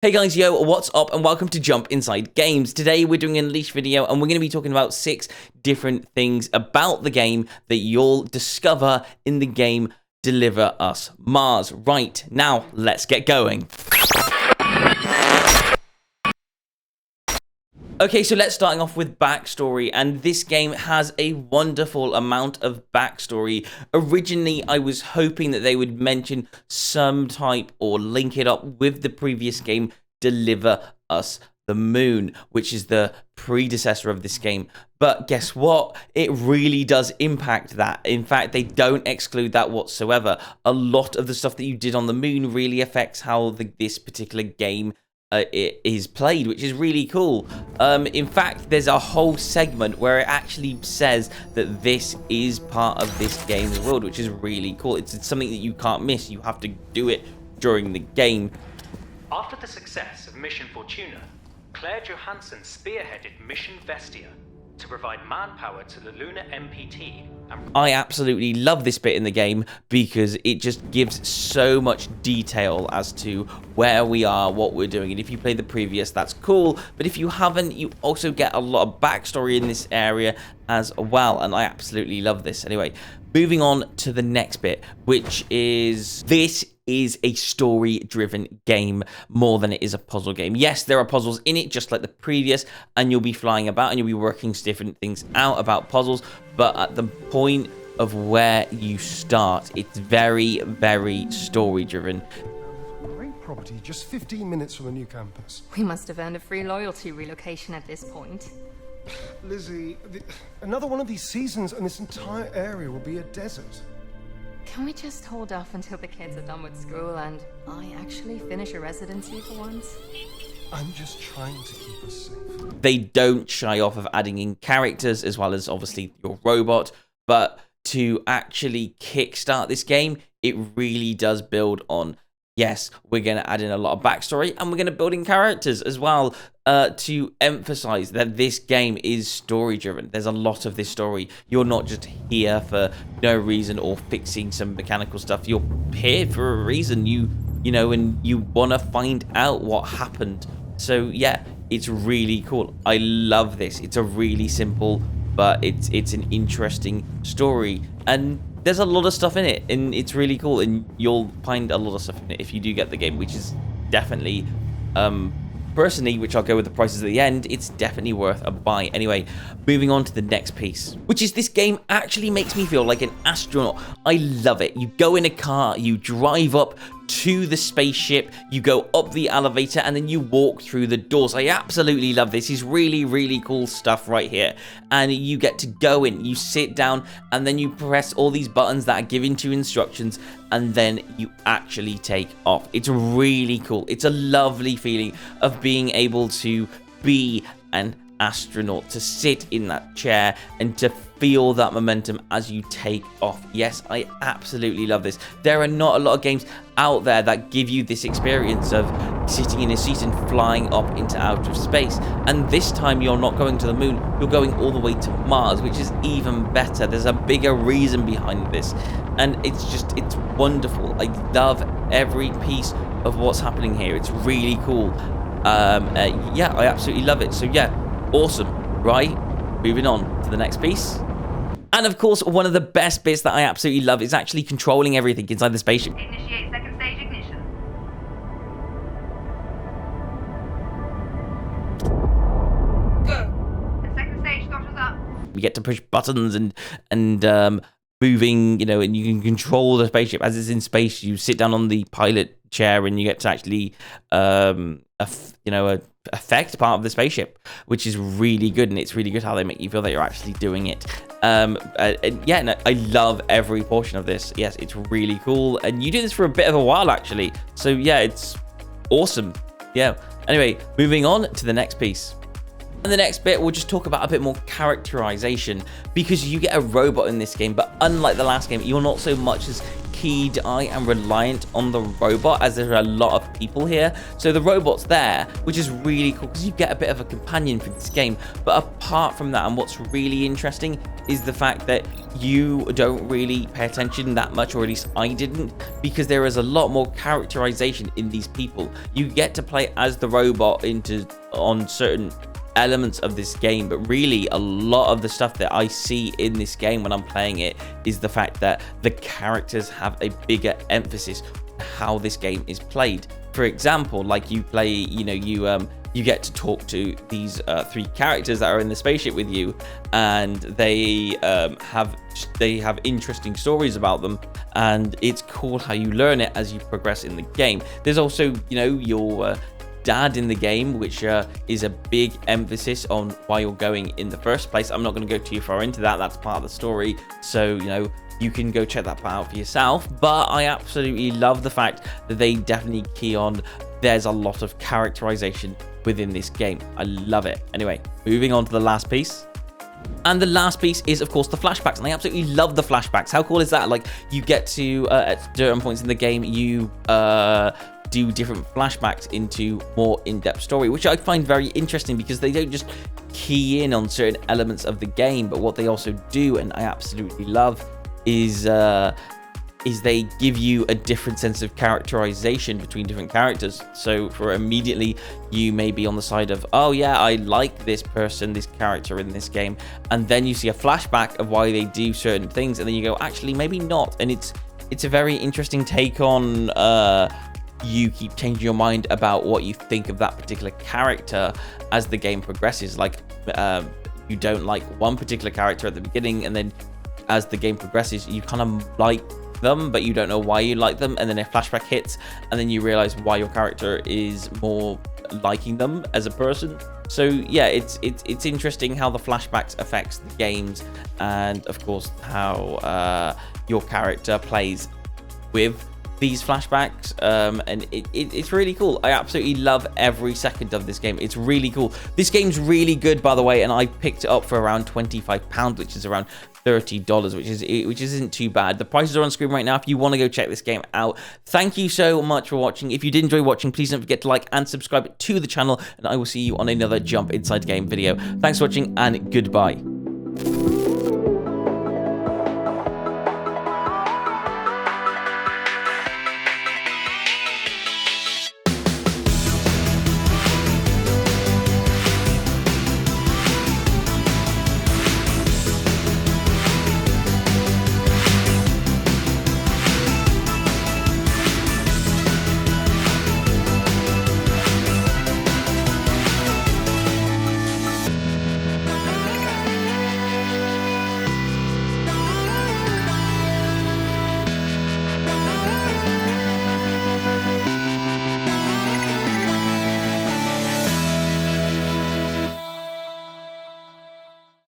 Hey guys, yo, what's up and welcome to Jump Inside Games. Today we're doing an Unleashed video and we're going to be talking about 6 different things about the game that you'll discover in the game Deliver Us Mars. Right, now let's get going. Okay, so let's starting off with backstory, and this game has a wonderful amount of backstory. Originally, I was hoping that they would mention some type or link it up with the previous game, Deliver Us the Moon, which is the predecessor of this game. But guess what? It really does impact that. In fact, they don't exclude that whatsoever. A lot of the stuff that you did on the moon really affects how this particular game it is played, which is really cool. In fact, there's a whole segment where it actually says that this is part of this game's world, which is really cool. It's something that you can't miss. You have to do it during the game. After the success of Mission Fortuna, Claire Johansson spearheaded Mission Vestia to provide manpower to the Lunar MPT. I absolutely love this bit in the game because it just gives so much detail as to where we are, what we're doing, and if you play the previous, that's cool, but if you haven't, you also get a lot of backstory in this area as well, and I absolutely love this. Anyway, moving on to the next bit, which is this is a story-driven game more than it is a puzzle game. Yes, there are puzzles in it, just like the previous, and you'll be flying about and you'll be working different things out about puzzles, but at the point of where you start, it's very, very story-driven. Great property, just 15 minutes from the new campus. We must have earned a free loyalty relocation at this point. Lizzie, another one of these seasons and this entire area will be a desert. Can we just hold off until the kids are done with school and I actually finish a residency for once? I'm just trying to keep us safe. They don't shy off of adding in characters as well as obviously your robot, but to actually kickstart this game, it really does build on, yes, we're going to add in a lot of backstory and we're going to build in characters as well to emphasize that this game is story driven. There's a lot of this story. You're not just here for no reason or fixing some mechanical stuff. You're here for a reason, you know, and you want to find out what happened. So yeah, it's really cool. I love this. It's a really simple, but it's an interesting story. And there's a lot of stuff in it, and it's really cool, and you'll find a lot of stuff in it if you do get the game, which is definitely, personally, which I'll go with the prices at the end, it's definitely worth a buy. Anyway, moving on to the next piece, which is this game actually makes me feel like an astronaut. I love it. You go in a car, you drive up to the spaceship, you go up the elevator, and then you walk through the doors. I absolutely love this. It's really, really cool stuff right here. And you get to go in, you sit down, and then you press all these buttons that are given to instructions, and then you actually take off. It's really cool. It's a lovely feeling of being able to be an astronaut, to sit in that chair and to feel that momentum as you take off. Yes, I absolutely love this. There are not a lot of games out there that give you this experience of sitting in a seat and flying up into outer space. And this time you're not going to the moon, you're going all the way to Mars, which is even better. There's a bigger reason behind this. And it's wonderful. I love every piece of what's happening here. It's really cool. Yeah, I absolutely love it. So yeah, awesome, right? Moving on to the next piece. And of course, one of the best bits that I absolutely love is actually controlling everything inside the spaceship. Initiate second stage ignition. Go. The second stage throttles up. You get to push buttons and moving, you know, and you can control the spaceship as it's in space. You sit down on the pilot chair and you get to actually, affect part of the spaceship, which is really good. And it's really good how they make you feel that you're actually doing it. Yeah, no, I love every portion of this. Yes, it's really cool. And you do this for a bit of a while, actually. So yeah, it's awesome. Yeah. Anyway, moving on to the next piece. In the next bit, we'll just talk about a bit more characterization, because you get a robot in this game, but unlike the last game, you're not so much as keyed eye and reliant on the robot, as there are a lot of people here. So the robot's there, which is really cool because you get a bit of a companion for this game. But apart from that, and what's really interesting is the fact that you don't really pay attention that much, or at least I didn't, because there is a lot more characterization in these people. You get to play as the robot on certain elements of this game, but really a lot of the stuff that I see in this game when I'm playing it is the fact that the characters have a bigger emphasis on how this game is played. For example, like you play, you get to talk to these 3 characters that are in the spaceship with you, and they have interesting stories about them, and it's cool how you learn it as you progress in the game. There's also, your dad in the game, which is a big emphasis on why you're going in the first place. I'm not going to go too far into that. That's part of the story. So, you can go check that part out for yourself. But I absolutely love the fact that they definitely key on there's a lot of characterization within this game. I love it. Anyway, moving on to the last piece. And the last piece is, of course, the flashbacks. And I absolutely love the flashbacks. How cool is that? Like, you get to, at certain points in the game, you do different flashbacks into more in-depth story, which I find very interesting because they don't just key in on certain elements of the game, but what they also do, and I absolutely love, is they give you a different sense of characterization between different characters. So for immediately, you may be on the side of, oh yeah, I like this person, this character in this game, and then you see a flashback of why they do certain things, and then you go, actually, maybe not. And it's a very interesting take on you keep changing your mind about what you think of that particular character as the game progresses. Like, you don't like one particular character at the beginning, and then as the game progresses, you kind of like them, but you don't know why you like them, and then a flashback hits, and then you realize why your character is more liking them as a person. So yeah, it's interesting how the flashbacks affects the games, and of course how your character plays with these flashbacks, and it's really cool. I absolutely love every second of this game. It's really cool. This game's really good, by the way, and I picked it up for around £25, which is around $30, which isn't too bad. The prices are on screen right now if you want to go check this game out. Thank you so much for watching. If you did enjoy watching, please don't forget to like and subscribe to the channel, and I will see you on another Jump Inside Game video. Thanks for watching, and goodbye.